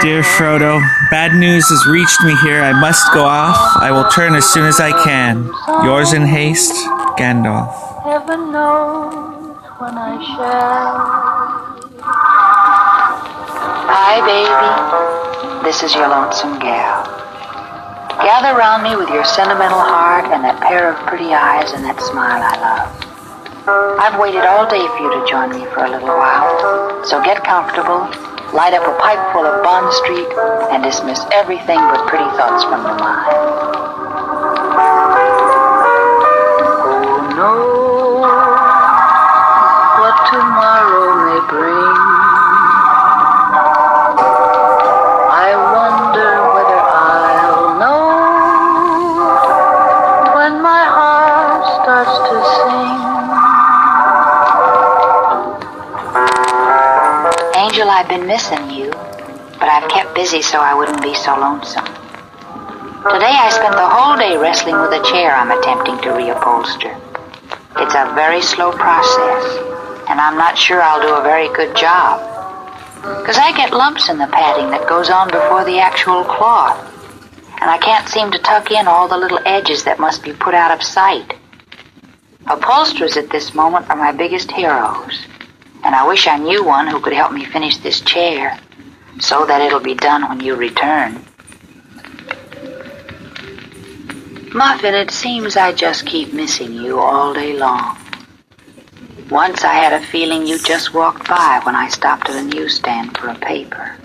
Dear Frodo, bad news has reached me here. I must go off. I will turn as soon as I can. Yours in haste, Gandalf. Heaven knows when I shall. Hi, baby. This is your lonesome gal. Gather round me with your sentimental heart and that pair of pretty eyes and that smile I love. I've waited all day for you to join me for a little while, so get comfortable, light up a pipe full of Bond Street, and dismiss everything but pretty thoughts from your mind. Who knows what tomorrow may bring? I wonder whether I'll know when my heart starts to sing. Angel, I've been missing you, but I've kept busy so I wouldn't be so lonesome. Today I spent the whole day wrestling with a chair I'm attempting to reupholster. It's a very slow process, and I'm not sure I'll do a very good job, because I get lumps in the padding that goes on before the actual cloth, and I can't seem to tuck in all the little edges that must be put out of sight. Upholsterers at this moment are my biggest heroes, and I wish I knew one who could help me finish this chair so that it'll be done when you return. Muffin, it seems I just keep missing you all day long. Once I had a feeling you just walked by when I stopped at a newsstand for a paper.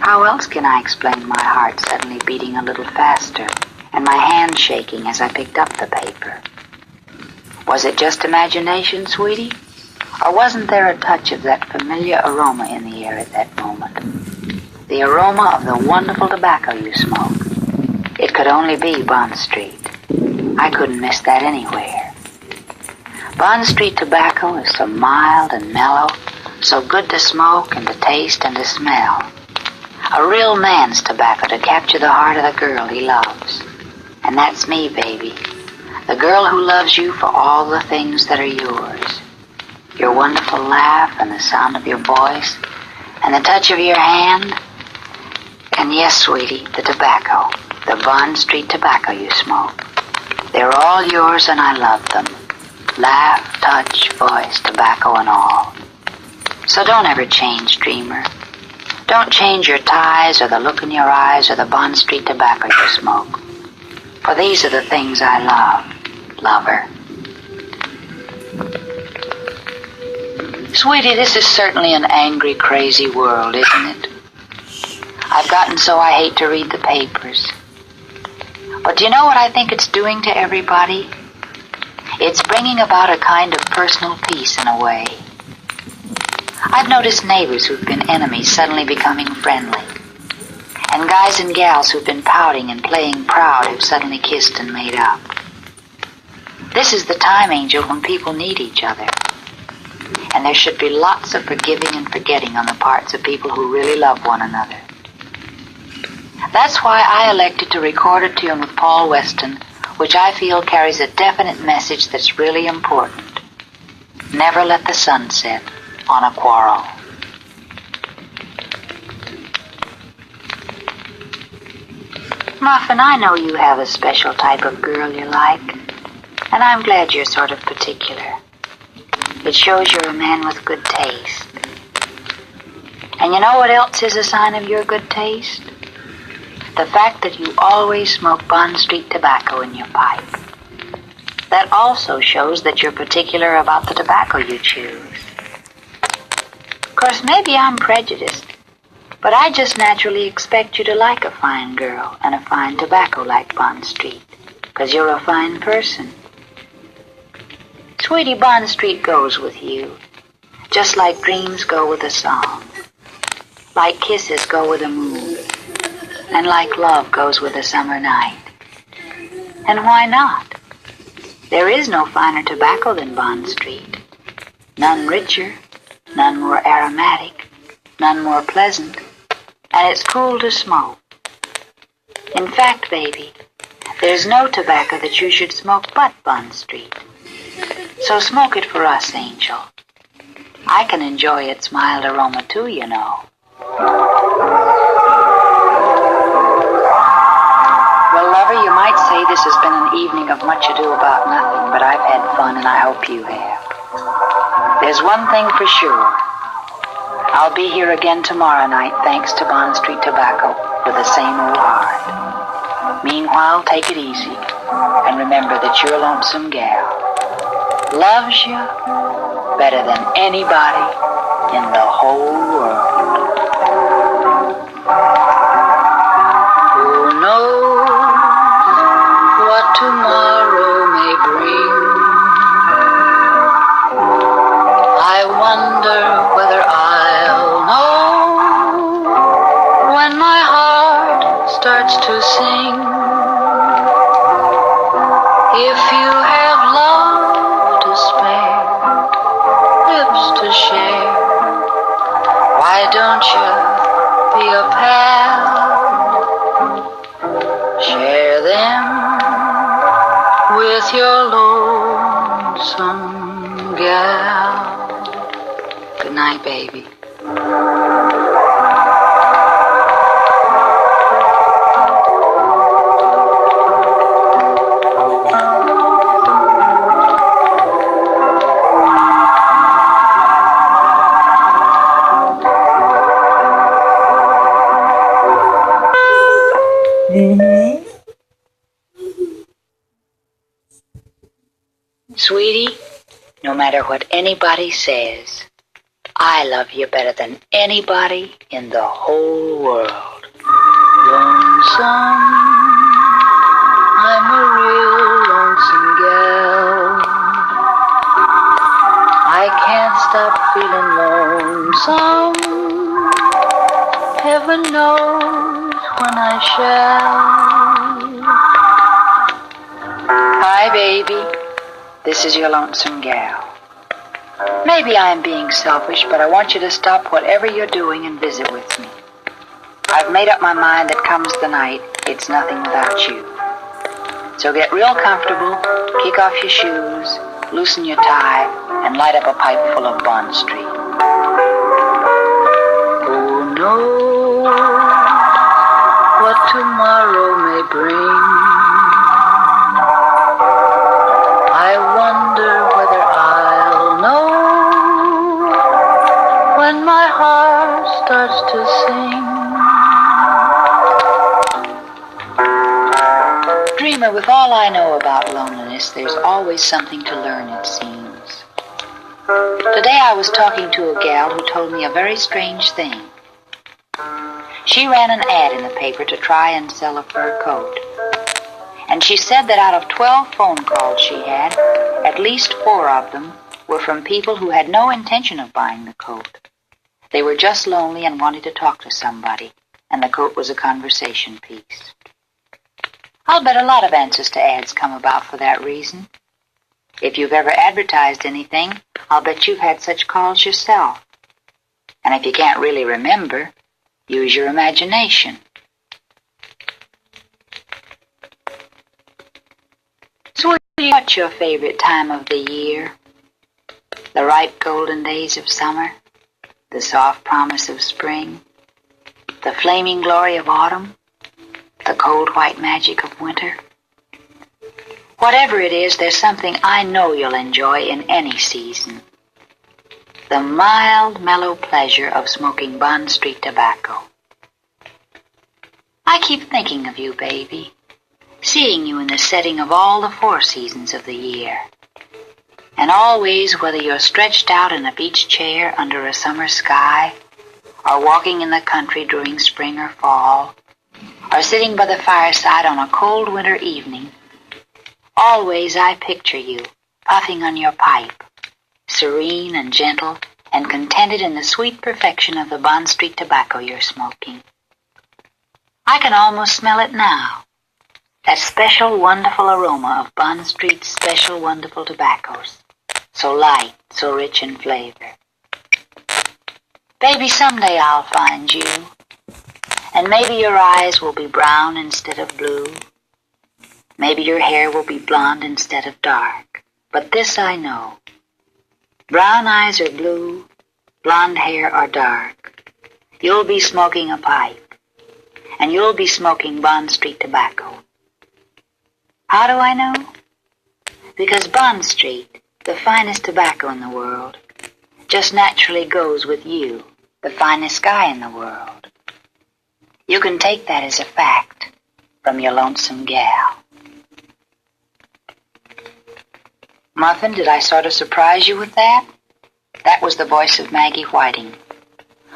How else can I explain my heart suddenly beating a little faster and my hand shaking as I picked up the paper? Was it just imagination, sweetie? Or wasn't there a touch of that familiar aroma in the air at that moment? The aroma of the wonderful tobacco you smoke. It could only be Bond Street. I couldn't miss that anywhere. Bond Street tobacco is so mild and mellow, so good to smoke and to taste and to smell. A real man's tobacco to capture the heart of the girl he loves. And that's me, baby. The girl who loves you for all the things that are yours. Your wonderful laugh and the sound of your voice and the touch of your hand. And yes, sweetie, the tobacco, the Bond Street tobacco you smoke. They're all yours and I love them. Laugh, touch, voice, tobacco and all. So don't ever change, dreamer. Don't change your ties or the look in your eyes or the Bond Street tobacco you smoke. For these are the things I love, lover. Sweetie, this is certainly an angry, crazy world, isn't it? I've gotten so I hate to read the papers. But do you know what I think it's doing to everybody? It's bringing about a kind of personal peace in a way. I've noticed neighbors who've been enemies suddenly becoming friendly. And guys and gals who've been pouting and playing proud have suddenly kissed and made up. This is the time, Angel, when people need each other. And there should be lots of forgiving and forgetting on the parts of people who really love one another. That's why I elected to record a tune with Paul Weston, which I feel carries a definite message that's really important. Never let the sun set on a quarrel. Muffin, I know you have a special type of girl you like, and I'm glad you're sort of particular. It shows you're a man with good taste. And you know what else is a sign of your good taste? The fact that you always smoke Bond Street tobacco in your pipe. That also shows that you're particular about the tobacco you choose. Of course, maybe I'm prejudiced, but I just naturally expect you to like a fine girl and a fine tobacco like Bond Street, 'cause you're a fine person. Sweetie, Bond Street goes with you, just like dreams go with a song, like kisses go with a moon, and like love goes with a summer night. And why not? There is no finer tobacco than Bond Street. None richer, none more aromatic, none more pleasant, and it's cool to smoke. In fact, baby, there's no tobacco that you should smoke but Bond Street. So smoke it for us, Angel. I can enjoy its mild aroma too, you know. this has been an evening of much ado about nothing, but I've had fun and I hope you have. There's one thing for sure. I'll be here again tomorrow night, thanks to Bond Street Tobacco, with the same old heart. Meanwhile, take it easy, and remember that your lonesome gal loves you better than anybody in the whole world. Who knows what tomorrow may bring? I wonder whether I'll know when my heart starts to sing. If you have love to spare, lips to share, why don't you be a pal? Share them with your lonesome gal. Good night, baby. Sweetie, no matter what anybody says, I love you better than anybody in the whole world. Lonesome, I'm a real lonesome gal. I can't stop feeling lonesome. Heaven knows when I shall. Hi, baby. This is your lonesome gal. Maybe I'm being selfish, but I want you to stop whatever you're doing and visit with me. I've made up my mind that comes the night, it's nothing without you. So get real comfortable, kick off your shoes, loosen your tie, and light up a pipe full of Bond Street. Who knows what tomorrow may bring? I wonder whether I'll know when my heart starts to sing. Dreamer, with all I know about loneliness, there's always something to learn, it seems. Today I was talking to a gal who told me a very strange thing. She ran an ad in the paper to try and sell a fur coat. And she said that out of 12 phone calls she had, at least 4 of them were from people who had no intention of buying the coat. They were just lonely and wanted to talk to somebody, and the coat was a conversation piece. I'll bet a lot of answers to ads come about for that reason. If you've ever advertised anything, I'll bet you've had such calls yourself. And if you can't really remember, use your imagination. Sweetie, what's your favorite time of the year? The ripe golden days of summer? The soft promise of spring? The flaming glory of autumn? The cold white magic of winter? Whatever it is, there's something I know you'll enjoy in any season. The mild, mellow pleasure of smoking Bond Street tobacco. I keep thinking of you, baby, seeing you in the setting of all the 4 seasons of the year. And always, whether you're stretched out in a beach chair under a summer sky, or walking in the country during spring or fall, or sitting by the fireside on a cold winter evening, always I picture you, puffing on your pipe, serene and gentle and contented in the sweet perfection of the Bond Street tobacco you're smoking. I can almost smell it now, that special wonderful aroma of Bond Street's special wonderful tobaccos, so light, so rich in flavor. Baby, someday I'll find you, and maybe your eyes will be brown instead of blue. Maybe your hair will be blonde instead of dark. But this I know. Brown eyes are blue, blonde hair are dark. You'll be smoking a pipe, and you'll be smoking Bond Street tobacco. How do I know? Because Bond Street, the finest tobacco in the world, just naturally goes with you, the finest guy in the world. You can take that as a fact from your lonesome gal. Muffin, did I sort of surprise you with that? That was the voice of Maggie Whiting,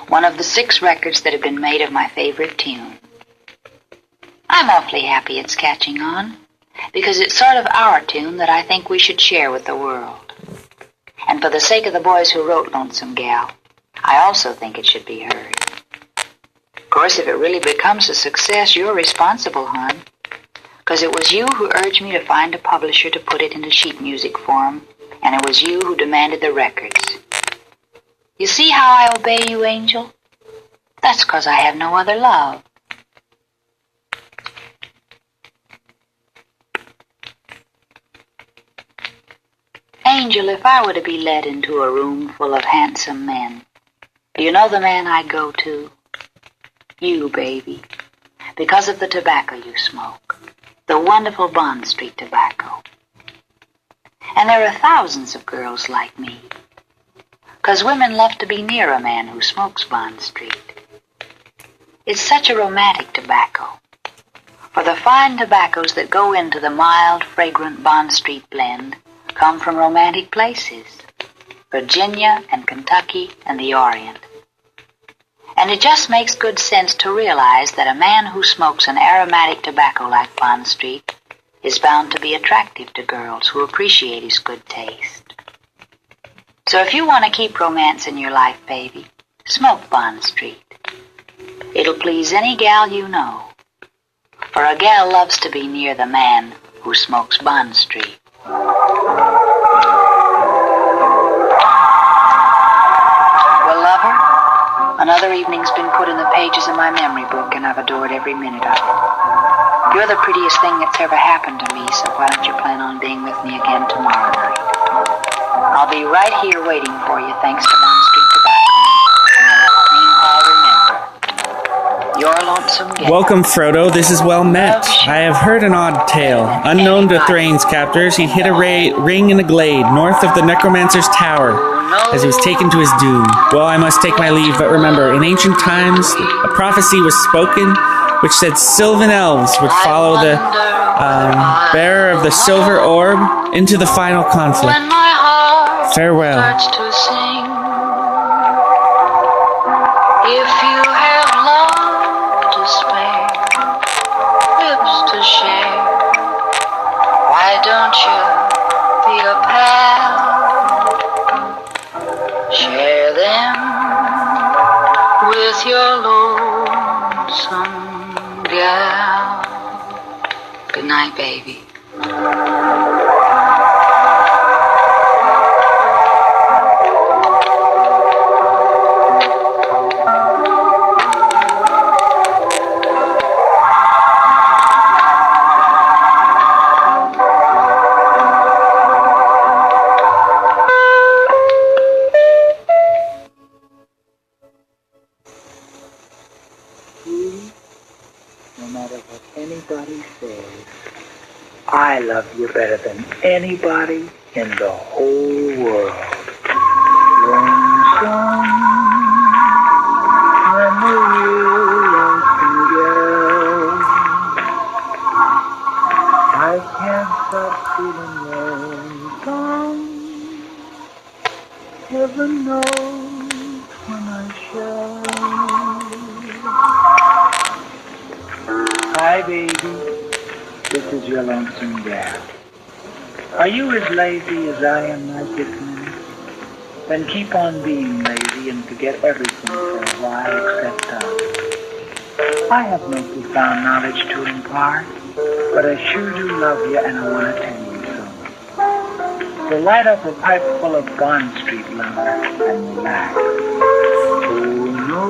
one of the 6 records that have been made of my favorite tune. I'm awfully happy it's catching on, because it's sort of our tune that I think we should share with the world. And for the sake of the boys who wrote Lonesome Gal, I also think it should be heard. Of course, if it really becomes a success, you're responsible, hon. Because it was you who urged me to find a publisher to put it into sheet music form, and it was you who demanded the records. You see how I obey you, Angel? That's 'cause I have no other love. Angel, if I were to be led into a room full of handsome men, do you know the man I'd go to? You, baby, because of the tobacco you smoke. The wonderful Bond Street tobacco. And there are thousands of girls like me, 'cause women love to be near a man who smokes Bond Street. It's such a romantic tobacco, for the fine tobaccos that go into the mild, fragrant Bond Street blend come from romantic places, Virginia and Kentucky and the Orient. And it just makes good sense to realize that a man who smokes an aromatic tobacco like Bond Street is bound to be attractive to girls who appreciate his good taste. So if you want to keep romance in your life, baby, smoke Bond Street. It'll please any gal you know, for a gal loves to be near the man who smokes Bond Street. Well, lover, another evening's been put in the pages of my memory book, and I've adored every minute of it. You're the prettiest thing that's ever happened to me, so why don't you plan on being with me again tomorrow night? I'll be right here waiting for you, thanks to Bond Street Tobacco. Meanwhile, remember, your lonesome gal. Welcome, Frodo. This is well met. I have heard an odd tale. Unknown to Thrain's captors, he hid a ring in a glade north of the Necromancer's Tower as he was taken to his doom. Well, I must take my leave, but remember, in ancient times, a prophecy was spoken which said Sylvan elves would follow the bearer of the silver orb into the final conflict. Farewell. If you have love to spare, lips to share, why don't you be a pal? Share them with your lonesome gal. Good night, baby. No matter what anybody says, I love you better than anybody in the whole world. Lonesome, I'm a real lonesome girl. I can't stop feeling lonesome. Heaven knows when I shall. Hi, baby. This is your lonesome gal. Are you as lazy as I am right this minute? Then keep on being lazy and forget everything for a while except us. I have no profound knowledge to impart, but I sure do love you and I want to tell you so. So light up a pipe full of Bond Street, lover, and relax. Oh, no.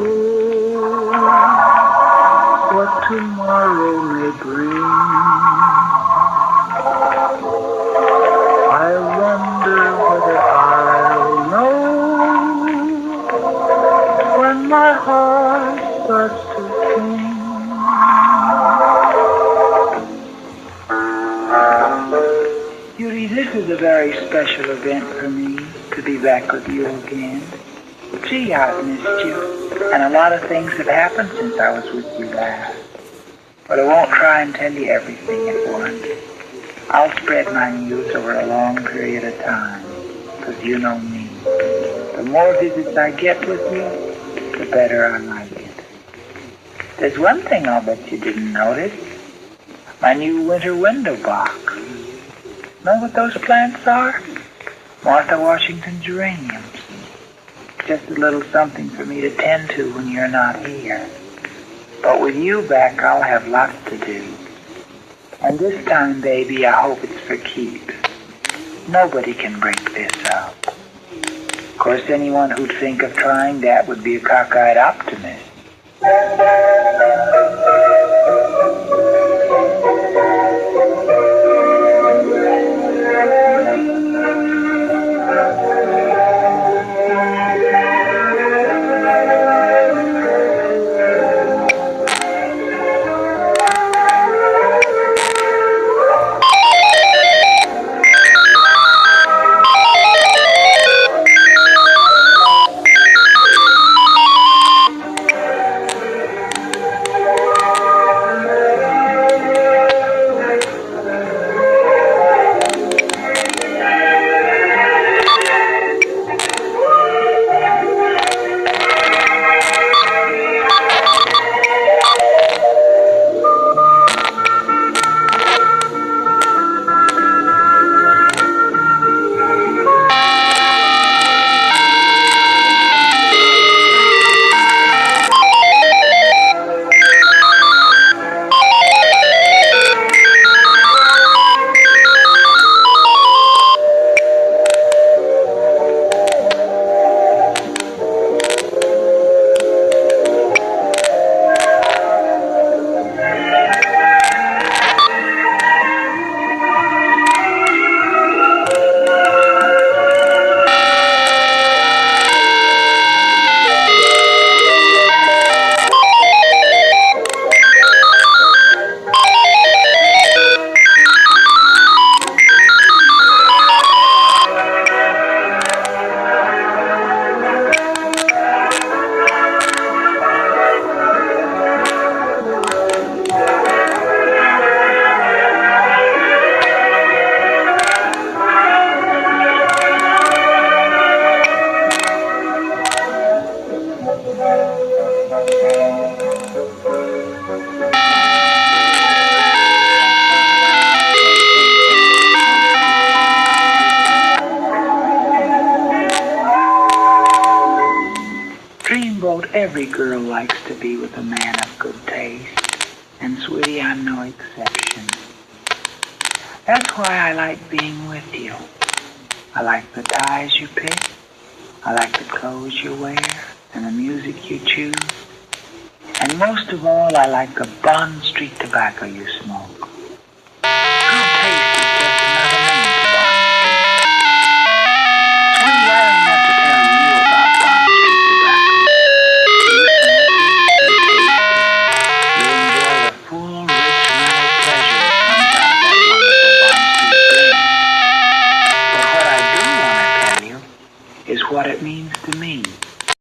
What tomorrow may bring, I wonder whether I'll know when my heart starts to sing. is a very special event for me to be back with you again. Gee, I've missed you, and a lot of things have happened since I was with you last. But I won't try and tell you everything at once. I'll spread my news over a long period of time, because you know me. The more visits I get with you, the better I like it. There's one thing I'll bet you didn't notice. My new winter window box. Know what those plants are? Martha Washington geraniums. Just a little something for me to tend to when you're not here. But with you back, I'll have lots to do. And this time, baby, I hope it's for keeps. Nobody can break this up. Of course, anyone who'd think of trying that would be a cockeyed optimist. Every girl likes to be with a man of good taste, and sweetie, I'm no exception. That's why I like being with you. I like the ties you pick, I like the clothes you wear, and the music you choose, and most of all, I like the Bond Street tobacco you smoke.